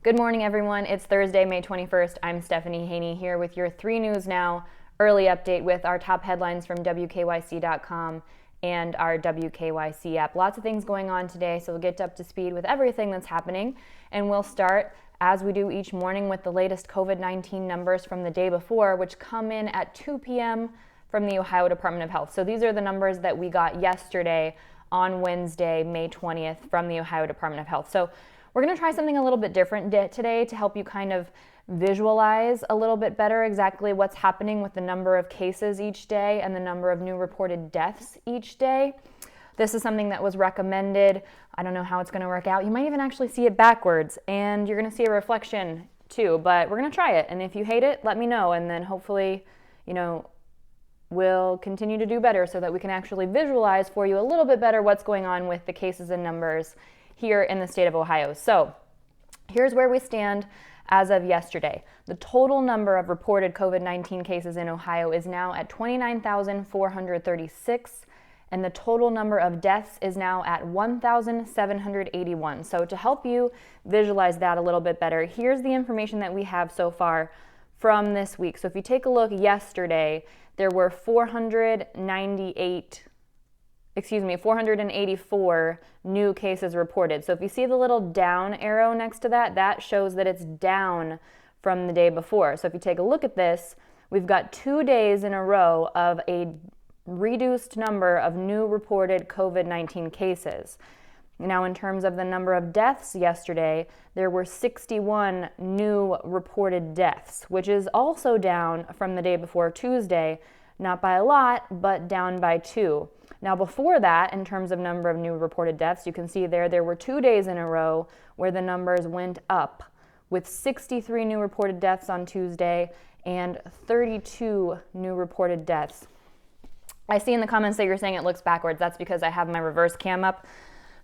Good morning, everyone. It's Thursday, May 21st. I'm Stephanie Haney here with your 3 News Now early update with our top headlines from WKYC.com and our WKYC app. Lots of things going on today, so we'll get up to speed with everything that's happening. And we'll start, as we do each morning, with the latest COVID-19 numbers from the day before, which come in at 2 p.m. from the Ohio Department of Health. So these are the numbers that we got yesterday on Wednesday, May 20th from the Ohio Department of Health. So we're going to try something a little bit different today to help you kind of visualize a little bit better exactly what's happening with the number of cases each day and the number of new reported deaths each day. This is something that was recommended. I don't know how it's going to work out. You might even actually see it backwards, and you're going to see a reflection too, but we're going to try it. And if you hate it, let me know, and then hopefully, we'll continue to do better so that we can actually visualize for you a little bit better what's going on with the cases and numbers here in the state of Ohio. So here's where we stand as of yesterday. The total number of reported COVID-19 cases in Ohio is now at 29,436, and the total number of deaths is now at 1,781. So to help you visualize that a little bit better, here's the information that we have so far from this week. So if you take a look yesterday, there were 484 new cases reported. So if you see the little down arrow next to that, that shows that it's down from the day before. So if you take a look at this, we've got 2 days in a row of a reduced number of new reported COVID-19 cases. Now, in terms of the number of deaths yesterday, there were 61 new reported deaths, which is also down from the day before Tuesday, not by a lot, but down by 2. Now, before that, in terms of number of new reported deaths, you can see there were 2 days in a row where the numbers went up, with 63 new reported deaths on Tuesday and 32 new reported deaths. I see in the comments that you're saying it looks backwards. That's because I have my reverse cam up.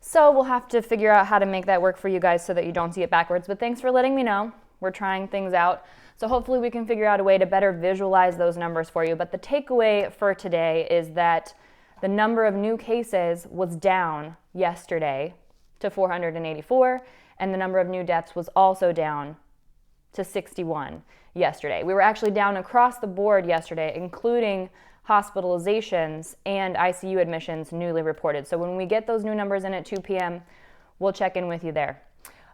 So we'll have to figure out how to make that work for you guys so that you don't see it backwards. But thanks for letting me know. We're trying things out. So hopefully we can figure out a way to better visualize those numbers for you. But the takeaway for today is that the number of new cases was down yesterday to 484, and the number of new deaths was also down to 61 yesterday. We were actually down across the board yesterday, including hospitalizations and ICU admissions newly reported. So when we get those new numbers in at 2 p.m., we'll check in with you there.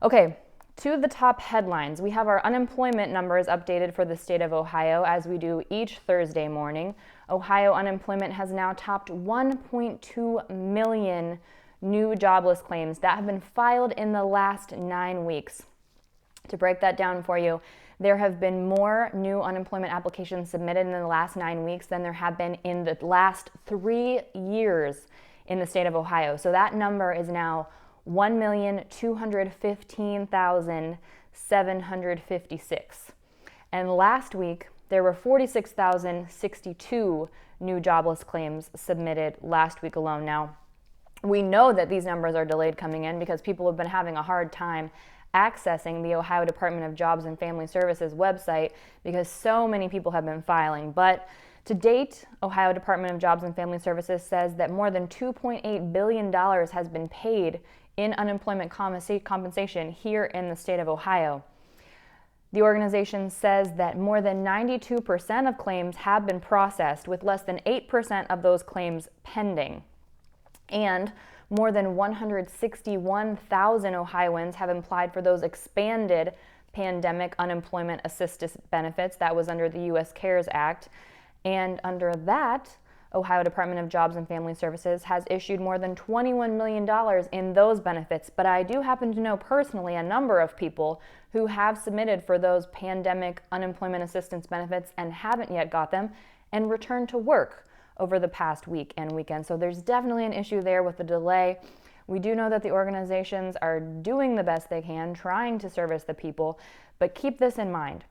Okay, to the top headlines. We have our unemployment numbers updated for the state of Ohio, as we do each Thursday morning. Ohio unemployment has now topped 1.2 million new jobless claims that have been filed in the last 9 weeks. To break that down for you, there have been more new unemployment applications submitted in the last 9 weeks than there have been in the last 3 years in the state of Ohio. So that number is now 1,215,756. And last week, there were 46,062 new jobless claims submitted last week alone. Now, we know that these numbers are delayed coming in because people have been having a hard time accessing the Ohio Department of Jobs and Family Services website because so many people have been filing. But to date, Ohio Department of Jobs and Family Services says that more than $2.8 billion has been paid in unemployment compensation here in the state of Ohio. The organization says that more than 92% of claims have been processed, with less than 8% of those claims pending. And more than 161,000 Ohioans have applied for those expanded pandemic unemployment assistance benefits that was under the U.S. CARES Act. And under that, Ohio Department of Jobs and Family Services has issued more than $21 million in those benefits. But I do happen to know personally a number of people who have submitted for those pandemic unemployment assistance benefits and haven't yet got them and returned to work over the past week and weekend. So there's definitely an issue there with the delay. We do know that the organizations are doing the best they can, trying to service the people, but keep this in mind.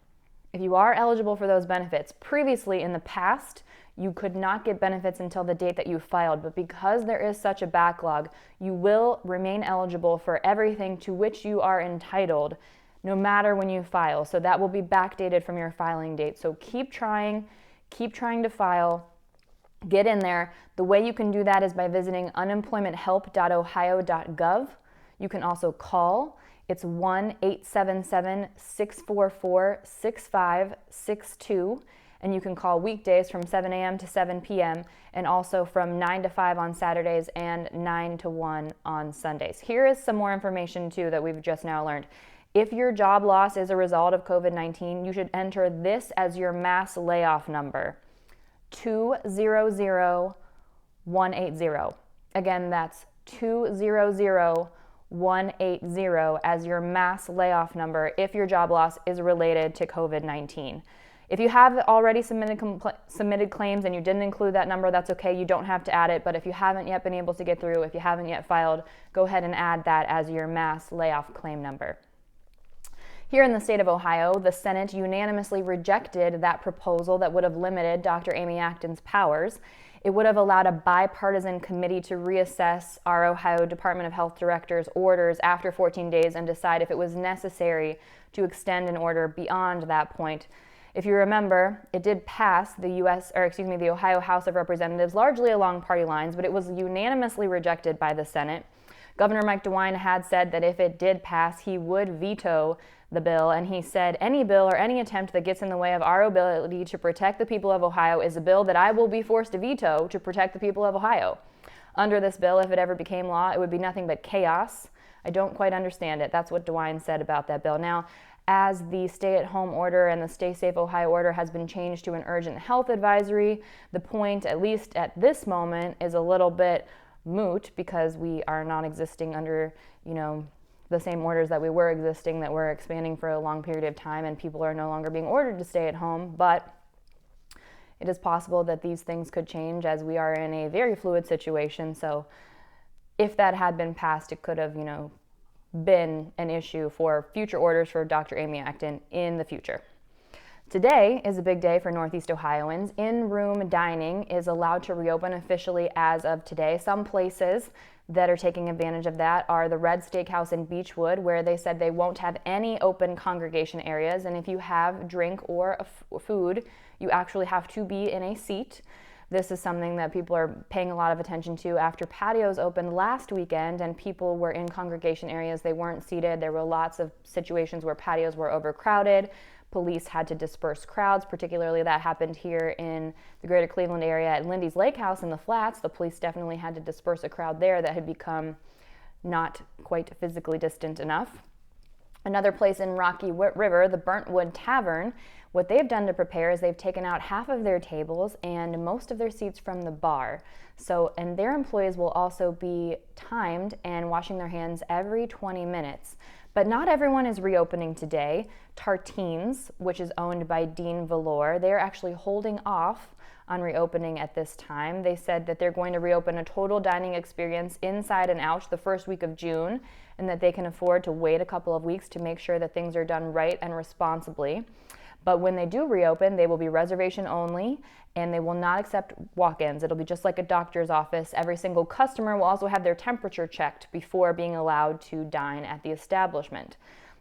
If you are eligible for those benefits, previously in the past, you could not get benefits until the date that you filed, but because there is such a backlog, you will remain eligible for everything to which you are entitled, no matter when you file. So that will be backdated from your filing date. So keep trying to file. Get in there. The way you can do that is by visiting unemploymenthelp.ohio.gov. You can also call It's 1-877-644-6562, and you can call weekdays from 7 a.m. to 7 p.m. and also from 9 to 5 on Saturdays and 9 to 1 on Sundays. Here is some more information too that we've just now learned. If your job loss is a result of COVID-19, you should enter this as your mass layoff number, 200180. Again, that's 200180 as your mass layoff number if your job loss is related to COVID-19. If you have already submitted claims and you didn't include that number, that's okay. You don't have to add it. But if you haven't yet been able to get through, if you haven't yet filed, go ahead and add that as your mass layoff claim number. Here in the state of Ohio, the Senate unanimously rejected that proposal that would have limited Dr. Amy Acton's powers. It would have allowed a bipartisan committee to reassess our Ohio Department of Health Director's orders after 14 days and decide if it was necessary to extend an order beyond that point. If you remember, it did pass the Ohio House of Representatives largely along party lines, but it was unanimously rejected by the Senate. Governor Mike DeWine had said that if it did pass, he would veto the bill, and he said, any bill or any attempt that gets in the way of our ability to protect the people of Ohio is a bill that I will be forced to veto to protect the people of Ohio. Under this bill, if it ever became law, it would be nothing but chaos. I don't quite understand it. That's what DeWine said about that bill. Now, as the stay-at-home order and the Stay Safe Ohio order has been changed to an urgent health advisory, the point, at least at this moment, is a little bit moot because we are not existing under, the same orders that we were existing, that were expanding for a long period of time, and people are no longer being ordered to stay at home. But it is possible that these things could change as we are in a very fluid situation. So if that had been passed, it could have, been an issue for future orders for Dr. Amy Acton in the future. Today is a big day for Northeast Ohioans. In-room dining is allowed to reopen officially as of today. Some places that are taking advantage of that are the Red Steakhouse in Beechwood, where they said they won't have any open congregation areas, and if you have drink or food, you actually have to be in a seat. This is something that people are paying a lot of attention to after patios opened last weekend and people were in congregation areas. They weren't seated. There were lots of situations where patios were overcrowded. Police had to disperse crowds, particularly that happened here in the greater Cleveland area at Lindy's Lake House in the Flats. The police definitely had to disperse a crowd there that had become not quite physically distant enough. Another place in Rocky River, the Burntwood Tavern, what they've done to prepare is they've taken out half of their tables and most of their seats from the bar. And their employees will also be timed and washing their hands every 20 minutes. But not everyone is reopening today. Tartines, which is owned by Dean Valor, they're actually holding off on reopening at this time. They said that they're going to reopen a total dining experience inside and out the first week of June, and that they can afford to wait a couple of weeks to make sure that things are done right and responsibly. But when they do reopen, they will be reservation only, and they will not accept walk-ins. It'll be just like a doctor's office. Every single customer will also have their temperature checked before being allowed to dine at the establishment.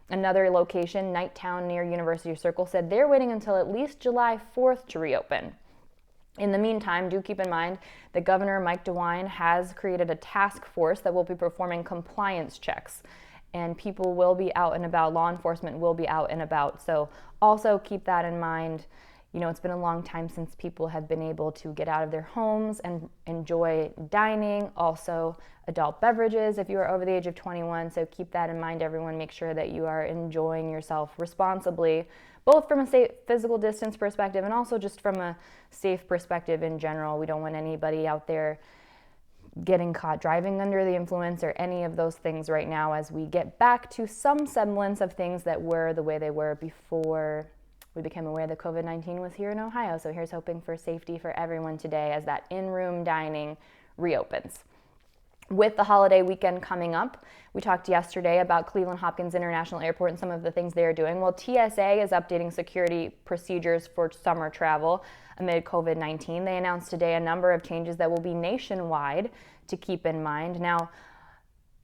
Another location, Nighttown near University Circle, said they're waiting until at least July 4th to reopen. In the meantime, do keep in mind that Governor Mike DeWine has created a task force that will be performing compliance checks. And people will be out and about, law enforcement will be out and about. So also keep that in mind. It's been a long time since people have been able to get out of their homes and enjoy dining, also adult beverages if you are over the age of 21. So keep that in mind, everyone. Make sure that you are enjoying yourself responsibly, both from a safe physical distance perspective and also just from a safe perspective in general. We don't want anybody out there getting caught driving under the influence or any of those things right now as we get back to some semblance of things that were the way they were before we became aware that COVID-19 was here in Ohio. So here's hoping for safety for everyone today as that in-room dining reopens. With the holiday weekend coming up, we talked yesterday about Cleveland Hopkins International Airport and some of the things they're doing. Well, TSA is updating security procedures for summer travel amid COVID-19. They announced today a number of changes that will be nationwide to keep in mind. Now,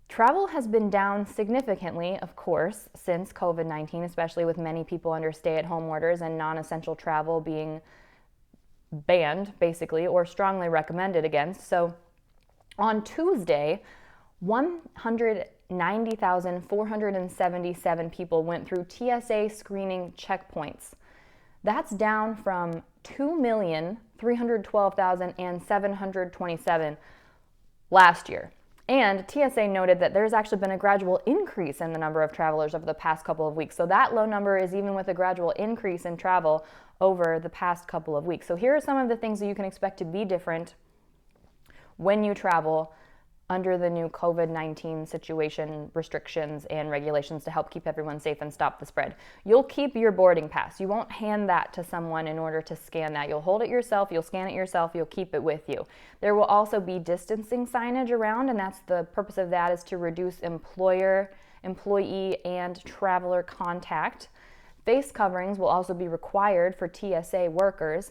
travel has been down significantly, of course, since COVID-19, especially with many people under stay-at-home orders and non-essential travel being banned, basically, or strongly recommended against. So on Tuesday, 90,477 people went through TSA screening checkpoints. That's down from 2,312,727 last year. And TSA noted that there's actually been a gradual increase in the number of travelers over the past couple of weeks. So that low number is even with a gradual increase in travel over the past couple of weeks. So here are some of the things that you can expect to be different when you travel under the new COVID-19 situation, restrictions and regulations to help keep everyone safe and stop the spread. You'll keep your boarding pass. You won't hand that to someone in order to scan that. You'll hold it yourself, you'll scan it yourself, you'll keep it with you. There will also be distancing signage around, and that's the purpose of that, is to reduce employer, employee, and traveler contact. Face coverings will also be required for TSA workers.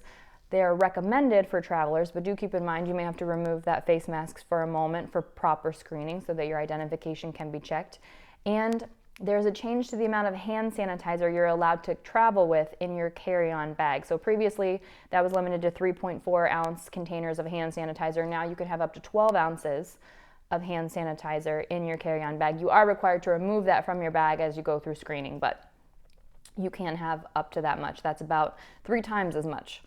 They are recommended for travelers, but do keep in mind you may have to remove that face mask for a moment for proper screening so that your identification can be checked. And there's a change to the amount of hand sanitizer you're allowed to travel with in your carry-on bag. So previously that was limited to 3.4 ounce containers of hand sanitizer. Now you can have up to 12 ounces of hand sanitizer in your carry-on bag. You are required to remove that from your bag as you go through screening, but you can have up to that much. That's about 3 times as much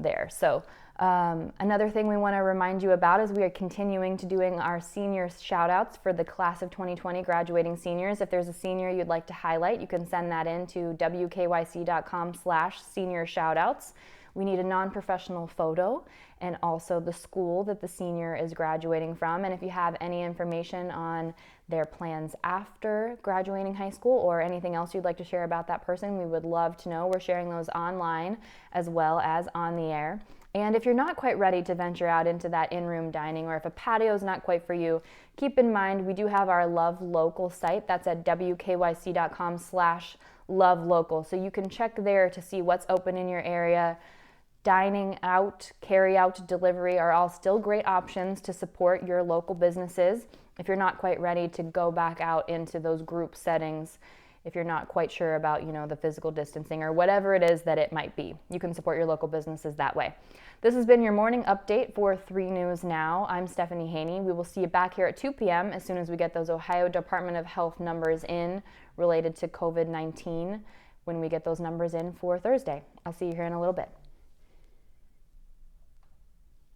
there. So another thing we want to remind you about is we are continuing to doing our senior shout-outs for the class of 2020 graduating seniors. If there's a senior you'd like to highlight, you can send that in to wkyc.com/senior shout-outs. We need a non-professional photo and also the school that the senior is graduating from. And if you have any information on their plans after graduating high school or anything else you'd like to share about that person, we would love to know. We're sharing those online as well as on the air. And if you're not quite ready to venture out into that in-room dining, or if a patio is not quite for you, keep in mind we do have our Love Local site. That's at wkyc.com/lovelocal. So you can check there to see what's open in your area. Dining out, carry out, delivery are all still great options to support your local businesses. If you're not quite ready to go back out into those group settings, if you're not quite sure about, the physical distancing or whatever it is that it might be, you can support your local businesses that way. This has been your morning update for 3 News Now. I'm Stephanie Haney. We will see you back here at 2 p.m. as soon as we get those Ohio Department of Health numbers in related to COVID-19 when we get those numbers in for Thursday. I'll see you here in a little bit.